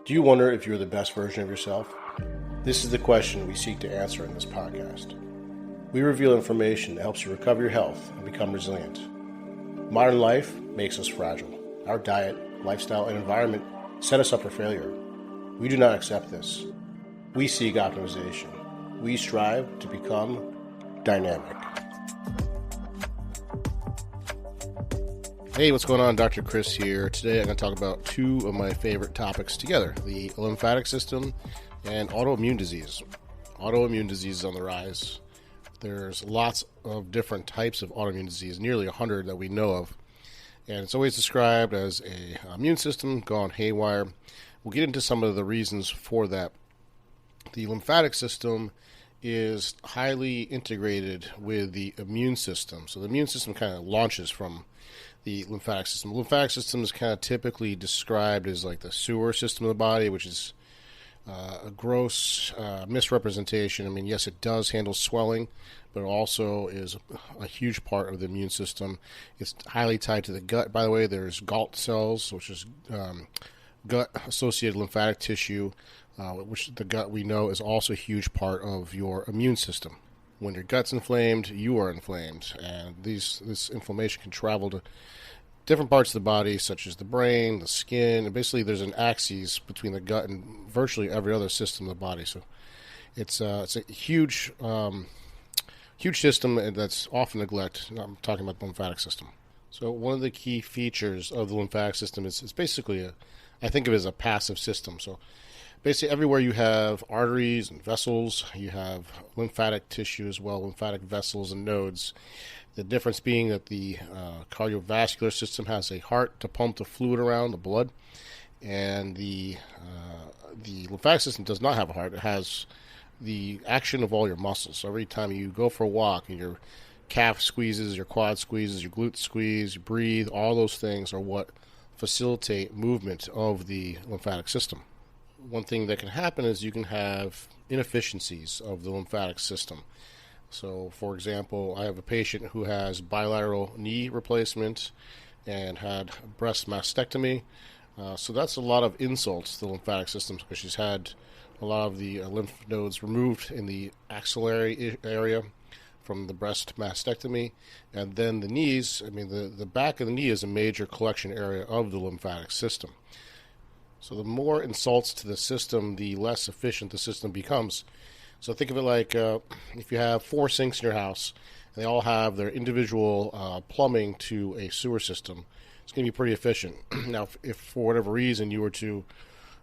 Do you wonder if you're the best version of yourself? This is the question we seek to answer in this podcast. We reveal information that helps you recover your health and become resilient. Modern life makes us fragile. Our diet, lifestyle, and environment set us up for failure. We do not accept this. We seek optimization. We strive to become dynamic. Hey, what's going on? Dr. Chris here. Today I'm going to talk about two of my favorite topics together, the lymphatic system and autoimmune disease. Autoimmune disease is on the rise. There's lots of different types of autoimmune disease, nearly 100 that we know of. And it's always described as an immune system gone haywire. We'll get into some of the reasons for that. The lymphatic system is highly integrated with the immune system. So the immune system kind of launches from the lymphatic system. The lymphatic system is kind of typically described as like the sewer system of the body, which is a gross misrepresentation. I mean, yes, it does handle swelling, but it also is a huge part of the immune system. It's highly tied to the gut. By the way, there's Galt cells, which is gut-associated lymphatic tissue, which the gut we know is also a huge part of your immune system. When your gut's inflamed, you are inflamed, and this inflammation can travel to different parts of the body, such as the brain, the skin, and basically there's an axis between the gut and virtually every other system of the body. So it's a huge system that's often neglected. I'm talking about the lymphatic system. So one of the key features of the lymphatic system is it's basically I think of it as a passive system. So basically everywhere you have arteries and vessels, you have lymphatic tissue as well, lymphatic vessels and nodes. The difference being that the cardiovascular system has a heart to pump the fluid around, the blood, and the lymphatic system does not have a heart. It has the action of all your muscles. So every time you go for a walk and your calf squeezes, your quad squeezes, your glute squeeze, you breathe, all those things are what facilitate movement of the lymphatic system. One thing that can happen is you can have inefficiencies of the lymphatic system. So, for example, I have a patient who has bilateral knee replacement and had breast mastectomy. So that's a lot of insults to the lymphatic system because she's had a lot of the lymph nodes removed in the axillary area from the breast mastectomy. And then the knees, the back of the knee is a major collection area of the lymphatic system. So the more insults to the system, the less efficient the system becomes. So think of it like if you have 4 sinks in your house, and they all have their individual plumbing to a sewer system, it's going to be pretty efficient. Now, if for whatever reason you were to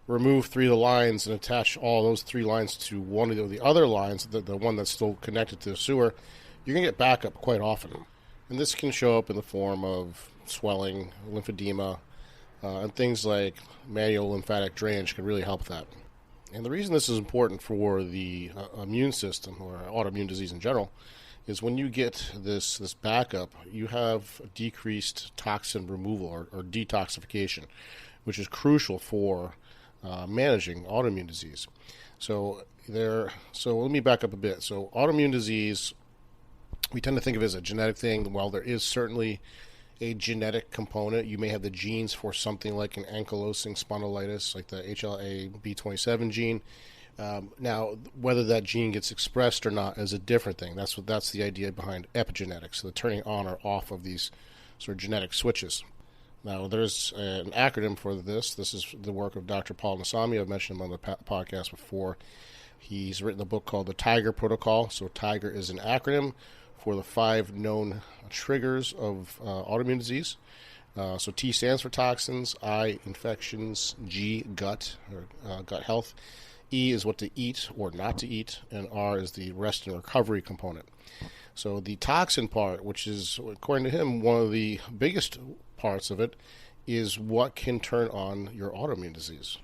remove 3 of the lines and attach all those 3 lines to one of the other lines, the one that's still connected to the sewer, you're going to get backup quite often. And this can show up in the form of swelling, lymphedema, and things like manual lymphatic drainage can really help that. And the reason this is important for the immune system, or autoimmune disease in general, is when you get this backup, you have decreased toxin removal or detoxification, which is crucial for managing autoimmune disease. So let me back up a bit. So autoimmune disease, we tend to think of it as a genetic thing. While there is certainly a genetic component, you may have the genes for something like an ankylosing spondylitis, like the HLA-B27 gene. Now, whether that gene gets expressed or not is a different thing. That's the idea behind epigenetics, so the turning on or off of these sort of genetic switches. Now, there's an acronym for this. This is the work of Dr. Paul Nasami. I've mentioned him on the podcast before. He's written a book called the TIGER Protocol. So TIGER is an acronym for the 5 known triggers of autoimmune disease. So T stands for toxins, I, infections, G, gut, or gut health, E is what to eat or not to eat, and R is the rest and recovery component. So the toxin part, which is, according to him, one of the biggest parts of it, is what can turn on your autoimmune disease.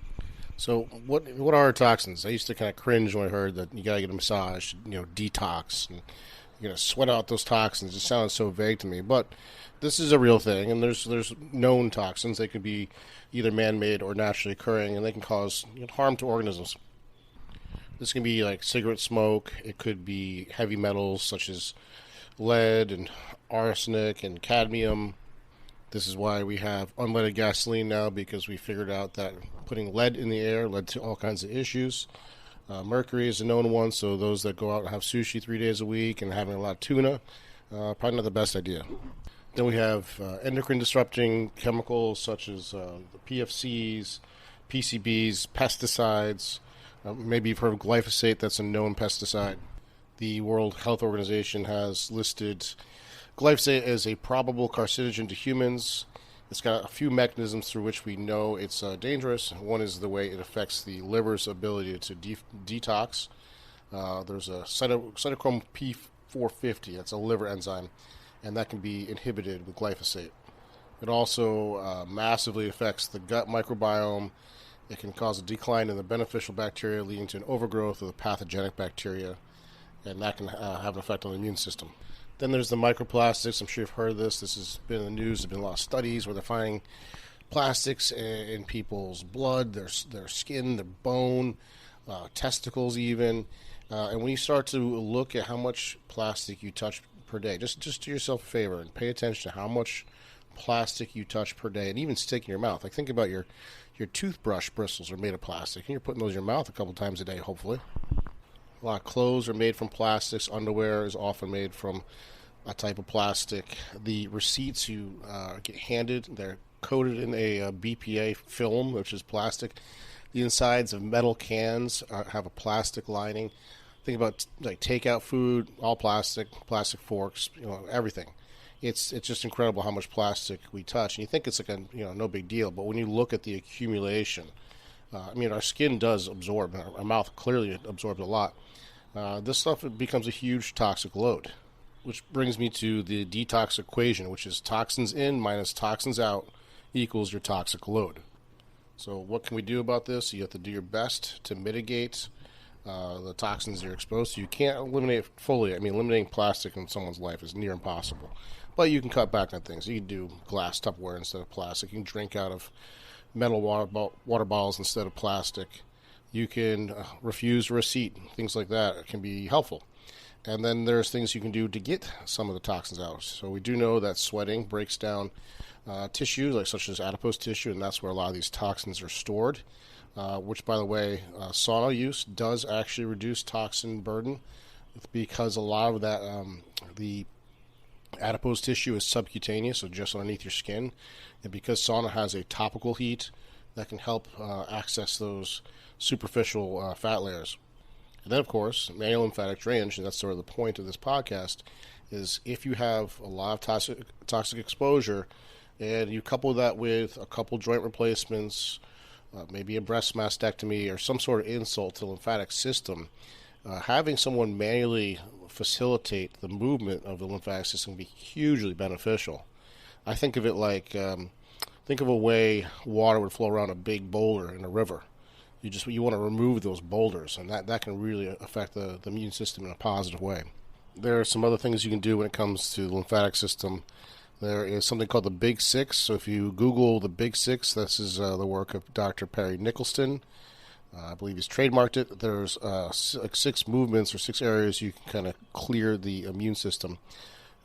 So what are toxins? I used to kind of cringe when I heard that you gotta get a massage, detox, and you're going to sweat out those toxins. It sounds so vague to me, but this is a real thing, and there's known toxins. They could be either man-made or naturally occurring, and they can cause harm to organisms. This can be like cigarette smoke. It could be heavy metals such as lead and arsenic and cadmium. This is why we have unleaded gasoline now, because we figured out that putting lead in the air led to all kinds of issues. Mercury is a known one, so those that go out and have sushi 3 days a week and having a lot of tuna, probably not the best idea. Then we have endocrine disrupting chemicals such as the PFCs, PCBs, pesticides. Maybe you've heard of glyphosate, that's a known pesticide. The World Health Organization has listed glyphosate as a probable carcinogen to humans. It's got a few mechanisms through which we know it's dangerous. One is the way it affects the liver's ability to detox. There's a cytochrome P450, that's a liver enzyme, and that can be inhibited with glyphosate. It also massively affects the gut microbiome. It can cause a decline in the beneficial bacteria, leading to an overgrowth of the pathogenic bacteria, and that can have an effect on the immune system. Then there's the microplastics. I'm sure you've heard of this. This has been in the news. There's been a lot of studies where they're finding plastics in people's blood, their skin, their bone, testicles even. And when you start to look at how much plastic you touch per day, just do yourself a favor and pay attention to how much plastic you touch per day, and even stick in your mouth. Like, think about your toothbrush bristles are made of plastic, and you're putting those in your mouth a couple times a day, hopefully. A lot of clothes are made from plastics. Underwear is often made from a type of plastic. The receipts you get handed, they're coated in a BPA film, which is plastic. The insides of metal cans have a plastic lining. Think about like takeout food, all plastic, plastic forks, everything. It's just incredible how much plastic we touch. And you think it's like no big deal, but when you look at the accumulation, our skin does absorb. Our mouth clearly absorbs a lot. This stuff becomes a huge toxic load, which brings me to the detox equation, which is toxins in minus toxins out equals your toxic load. So what can we do about this? You have to do your best to mitigate the toxins you're exposed to. You can't eliminate it fully. Eliminating plastic in someone's life is near impossible. But you can cut back on things. You can do glass Tupperware instead of plastic. You can drink out of metal water bottles instead of plastic. You can refuse a receipt. Things like that can be helpful. And then there's things you can do to get some of the toxins out. So we do know that sweating breaks down tissues, such as adipose tissue, and that's where a lot of these toxins are stored. Which, by the way, sauna use does actually reduce toxin burden, because a lot of that, the adipose tissue is subcutaneous, so just underneath your skin. And because sauna has a topical heat, that can help access those superficial fat layers. And then, of course, manual lymphatic drainage, and that's sort of the point of this podcast, is if you have a lot of toxic exposure, and you couple that with a couple joint replacements, maybe a breast mastectomy or some sort of insult to the lymphatic system, having someone manually facilitate the movement of the lymphatic system can be hugely beneficial. I think of it like, think of a way water would flow around a big boulder in a river. You want to remove those boulders, and that can really affect the immune system in a positive way. There are some other things you can do when it comes to the lymphatic system. There is something called the Big Six. So if you Google the Big Six, this is the work of Dr. Perry Nicholson. I believe he's trademarked it. There's 6 movements or 6 areas you can kind of clear the immune system.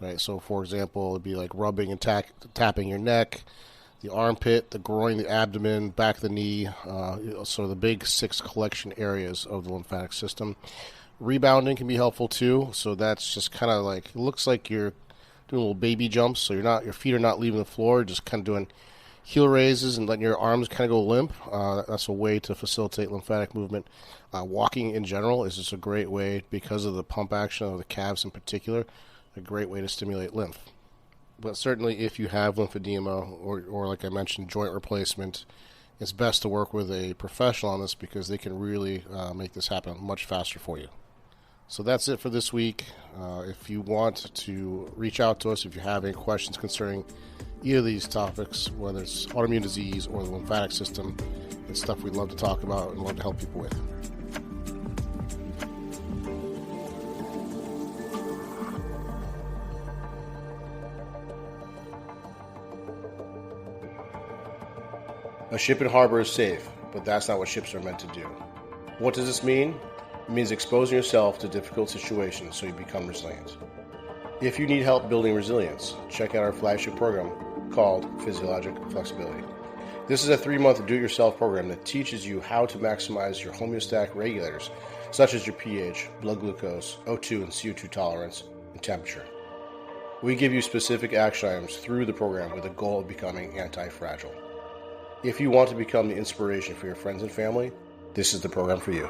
Right. So, for example, it'd be like rubbing and tapping your neck, the armpit, the groin, the abdomen, back of the knee. So the Big Six collection areas of the lymphatic system. Rebounding can be helpful too. So that's just kind of like, it looks like you're doing little baby jumps. So your feet are not leaving the floor, just kind of doing heel raises and letting your arms kind of go limp. That's a way to facilitate lymphatic movement. Walking in general is just a great way, because of the pump action of the calves in particular, a great way to stimulate lymph. But certainly if you have lymphedema or like I mentioned, joint replacement, it's best to work with a professional on this, because they can really make this happen much faster for you. So that's it for this week. If you want to reach out to us, if you have any questions concerning either of these topics, whether it's autoimmune disease or the lymphatic system, it's stuff we'd love to talk about and love to help people with. A ship in harbor is safe, but that's not what ships are meant to do. What does this mean? It means exposing yourself to difficult situations so you become resilient. If you need help building resilience, check out our flagship program, called Physiologic Flexibility. This is a 3-month do-it-yourself program that teaches you how to maximize your homeostatic regulators, such as your pH, blood glucose, O2 and CO2 tolerance, and temperature. We give you specific action items through the program with the goal of becoming anti-fragile. If you want to become the inspiration for your friends and family, this is the program for you.